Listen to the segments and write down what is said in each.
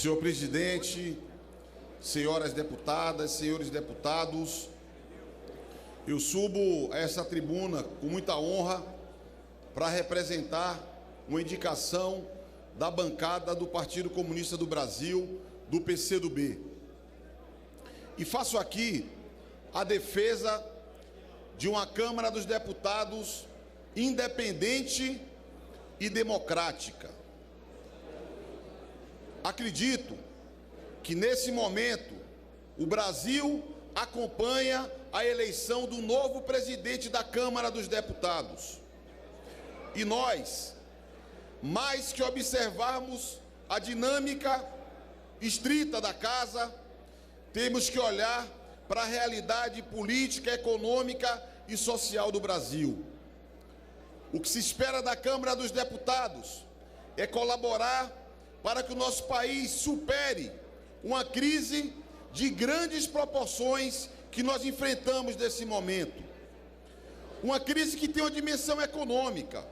Senhor presidente, senhoras deputadas, senhores deputados, eu subo a essa tribuna com muita honra para representar uma indicação da bancada do Partido Comunista do Brasil, do PCdoB. E faço aqui a defesa de uma Câmara dos Deputados independente e democrática. Acredito que, nesse momento, o Brasil acompanha a eleição do novo presidente da Câmara dos Deputados. E nós, mais que observarmos a dinâmica estrita da casa, temos que olhar para a realidade política, econômica e social do Brasil. O que se espera da Câmara dos Deputados é colaborar para que o nosso país supere uma crise de grandes proporções que nós enfrentamos nesse momento. Uma crise que tem uma dimensão econômica.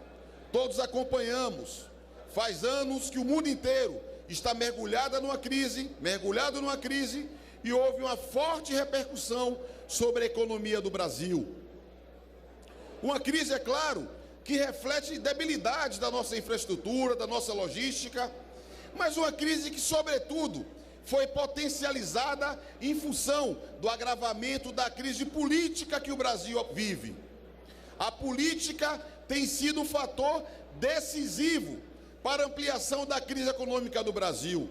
Todos acompanhamos. Faz anos que o mundo inteiro está mergulhado numa crise, e houve uma forte repercussão sobre a economia do Brasil. Uma crise, é claro, que reflete debilidades da nossa infraestrutura, da nossa logística, mas uma crise que, sobretudo, foi potencializada em função do agravamento da crise política que o Brasil vive. A política tem sido um fator decisivo para a ampliação da crise econômica do Brasil.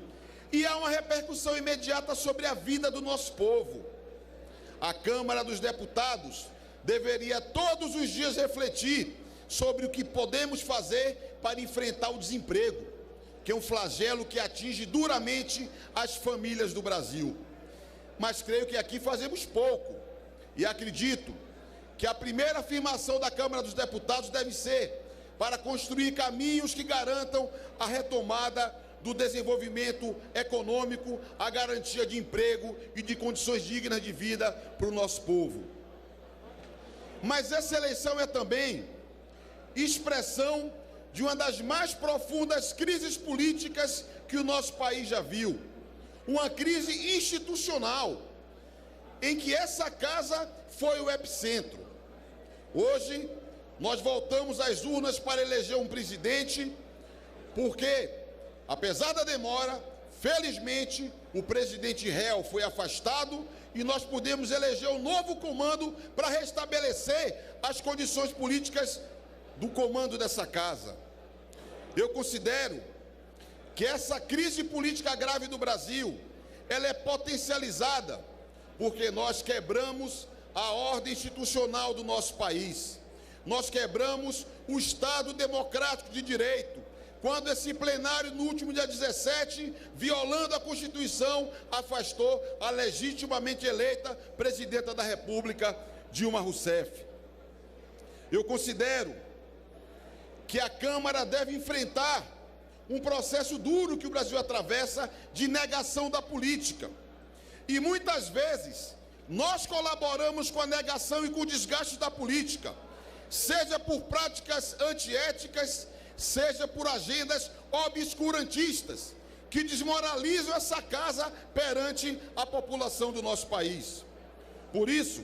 E há uma repercussão imediata sobre a vida do nosso povo. A Câmara dos Deputados deveria todos os dias refletir sobre o que podemos fazer para enfrentar o desemprego, que é um flagelo que atinge duramente as famílias do Brasil. Mas creio que aqui fazemos pouco, e acredito que a primeira afirmação da Câmara dos Deputados deve ser para construir caminhos que garantam a retomada do desenvolvimento econômico, a garantia de emprego e de condições dignas de vida para o nosso povo. Mas essa eleição é também expressão de uma das mais profundas crises políticas que o nosso país já viu. Uma crise institucional, em que essa casa foi o epicentro. Hoje, nós voltamos às urnas para eleger um presidente, porque, apesar da demora, felizmente, o presidente réu foi afastado e nós podemos eleger um novo comando para restabelecer as condições políticas do comando dessa casa. Eu considero que essa crise política grave do Brasil, ela é potencializada porque nós quebramos a ordem institucional do nosso país. Nós quebramos o Estado democrático de direito, quando esse plenário, no último dia 17, violando a Constituição, afastou a legitimamente eleita presidenta da República, Dilma Rousseff. Eu considero que a Câmara deve enfrentar um processo duro que o Brasil atravessa de negação da política. E muitas vezes nós colaboramos com a negação e com o desgaste da política, seja por práticas antiéticas, seja por agendas obscurantistas, que desmoralizam essa casa perante a população do nosso país. Por isso,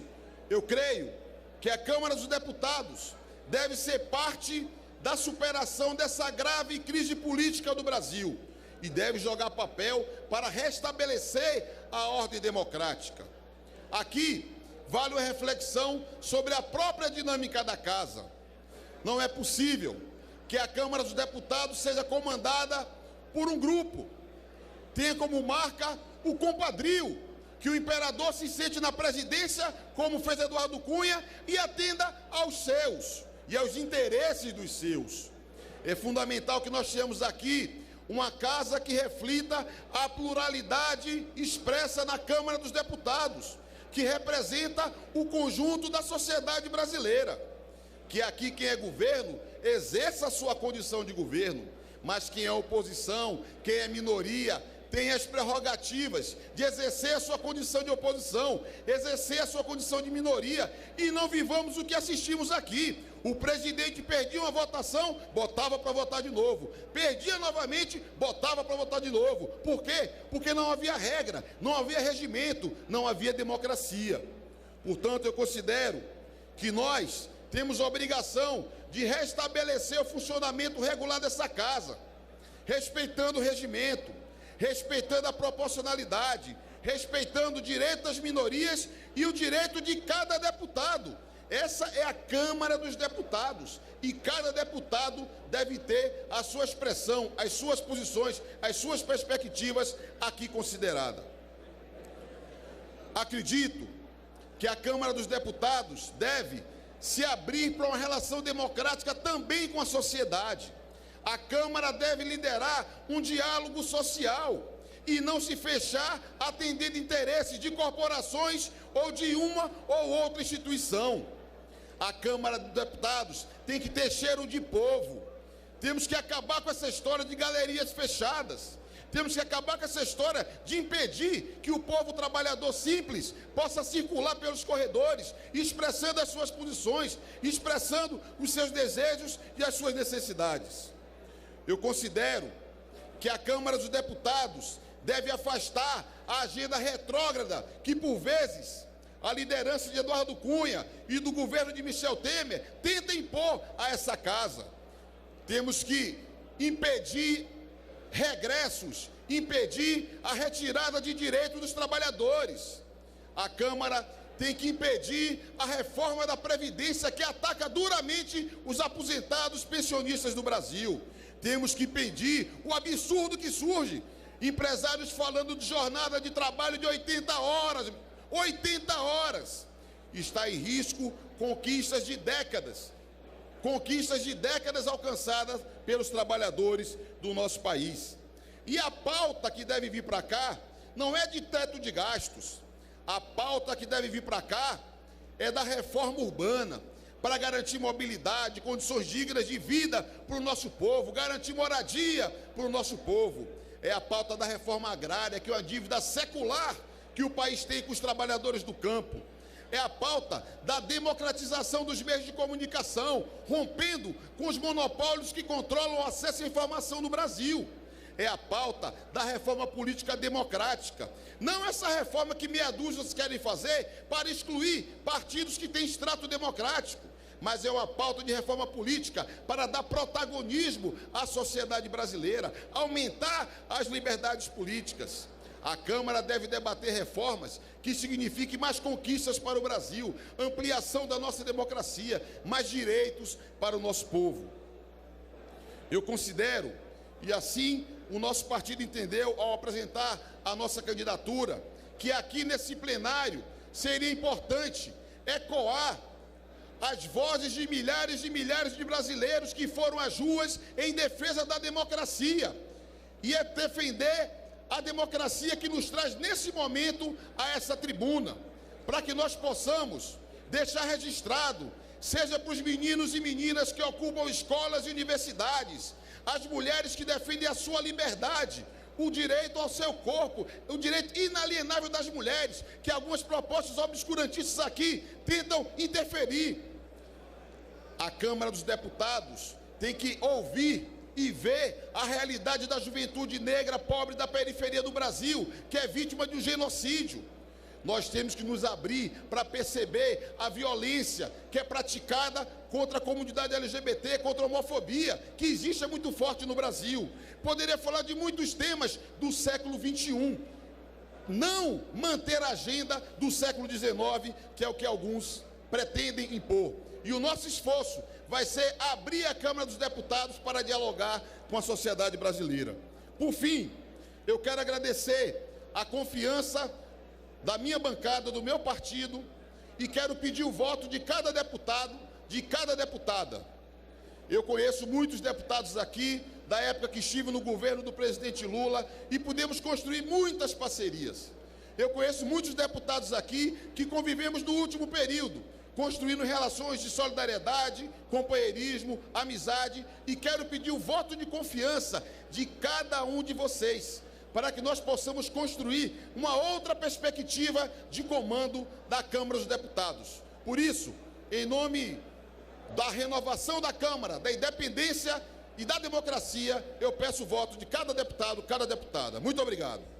eu creio que a Câmara dos Deputados deve ser parte da superação dessa grave crise política do Brasil e deve jogar papel para restabelecer a ordem democrática. Aqui vale uma reflexão sobre a própria dinâmica da casa. Não é possível que a Câmara dos Deputados seja comandada por um grupo, tenha como marca o compadrio, que o imperador se sente na presidência, como fez Eduardo Cunha, e atenda aos seus e aos interesses dos seus. É fundamental que nós tenhamos aqui uma casa que reflita a pluralidade expressa na Câmara dos Deputados, que representa o conjunto da sociedade brasileira. Que aqui quem é governo exerça a sua condição de governo, mas quem é oposição, quem é minoria, tem as prerrogativas de exercer a sua condição de oposição, exercer a sua condição de minoria, e não vivamos o que assistimos aqui. O presidente perdia uma votação, botava para votar de novo. Perdia novamente, botava para votar de novo. Por quê? Porque não havia regra, não havia regimento, não havia democracia. Portanto, eu considero que nós temos a obrigação de restabelecer o funcionamento regular dessa casa, respeitando o regimento, respeitando a proporcionalidade, respeitando o direito das minorias e o direito de cada deputado. Essa é a Câmara dos Deputados e cada deputado deve ter a sua expressão, as suas posições, as suas perspectivas aqui consideradas. Acredito que a Câmara dos Deputados deve se abrir para uma relação democrática também com a sociedade. A Câmara deve liderar um diálogo social e não se fechar atendendo interesses de corporações ou de uma ou outra instituição. A Câmara dos Deputados tem que ter cheiro de povo. Temos que acabar com essa história de galerias fechadas. Temos que acabar com essa história de impedir que o povo trabalhador simples possa circular pelos corredores, expressando as suas posições, expressando os seus desejos e as suas necessidades. Eu considero que a Câmara dos Deputados deve afastar a agenda retrógrada que, por vezes, a liderança de Eduardo Cunha e do governo de Michel Temer tenta impor a essa casa. Temos que impedir regressos, impedir a retirada de direitos dos trabalhadores. A Câmara tem que impedir a reforma da Previdência que ataca duramente os aposentados pensionistas do Brasil. Temos que impedir o absurdo que surge, empresários falando de jornada de trabalho de 80 horas. 80 horas. Está em risco conquistas de décadas alcançadas pelos trabalhadores do nosso país. E a pauta que deve vir para cá não é de teto de gastos. A pauta que deve vir para cá é da reforma urbana, para garantir mobilidade, condições dignas de vida para o nosso povo, garantir moradia para o nosso povo. É a pauta da reforma agrária, que é uma dívida secular que o país tem com os trabalhadores do campo. É a pauta da democratização dos meios de comunicação, rompendo com os monopólios que controlam o acesso à informação no Brasil. É a pauta da reforma política democrática. Não essa reforma que meia dúzia querem fazer para excluir partidos que têm extrato democrático, mas é uma pauta de reforma política para dar protagonismo à sociedade brasileira, aumentar as liberdades políticas. A Câmara deve debater reformas que signifiquem mais conquistas para o Brasil, ampliação da nossa democracia, mais direitos para o nosso povo. Eu considero, e assim o nosso partido entendeu ao apresentar a nossa candidatura, que aqui nesse plenário seria importante ecoar as vozes de milhares de brasileiros que foram às ruas em defesa da democracia e defender a democracia que nos traz nesse momento a essa tribuna, para que nós possamos deixar registrado, seja para os meninos e meninas que ocupam escolas e universidades, as mulheres que defendem a sua liberdade, o direito ao seu corpo, o direito inalienável das mulheres, que algumas propostas obscurantistas aqui tentam interferir. A Câmara dos Deputados tem que ouvir e ver a realidade da juventude negra pobre da periferia do Brasil, que é vítima de um genocídio. Nós temos que nos abrir para perceber a violência que é praticada contra a comunidade LGBT, contra a homofobia, que existe muito forte no Brasil. Poderia falar de muitos temas do século XXI. Não manter a agenda do século XIX, que é o que alguns pretendem impor. E o nosso esforço vai ser abrir a Câmara dos Deputados para dialogar com a sociedade brasileira. Por fim, eu quero agradecer a confiança da minha bancada, do meu partido, e quero pedir o voto de cada deputado, de cada deputada. Eu conheço muitos deputados aqui, da época que estive no governo do presidente Lula, e pudemos construir muitas parcerias. Eu conheço muitos deputados aqui que convivemos no último período, construindo relações de solidariedade, companheirismo, amizade, e quero pedir o voto de confiança de cada um de vocês, para que nós possamos construir uma outra perspectiva de comando da Câmara dos Deputados. Por isso, em nome da renovação da Câmara, da independência e da democracia, eu peço o voto de cada deputado, cada deputada. Muito obrigado.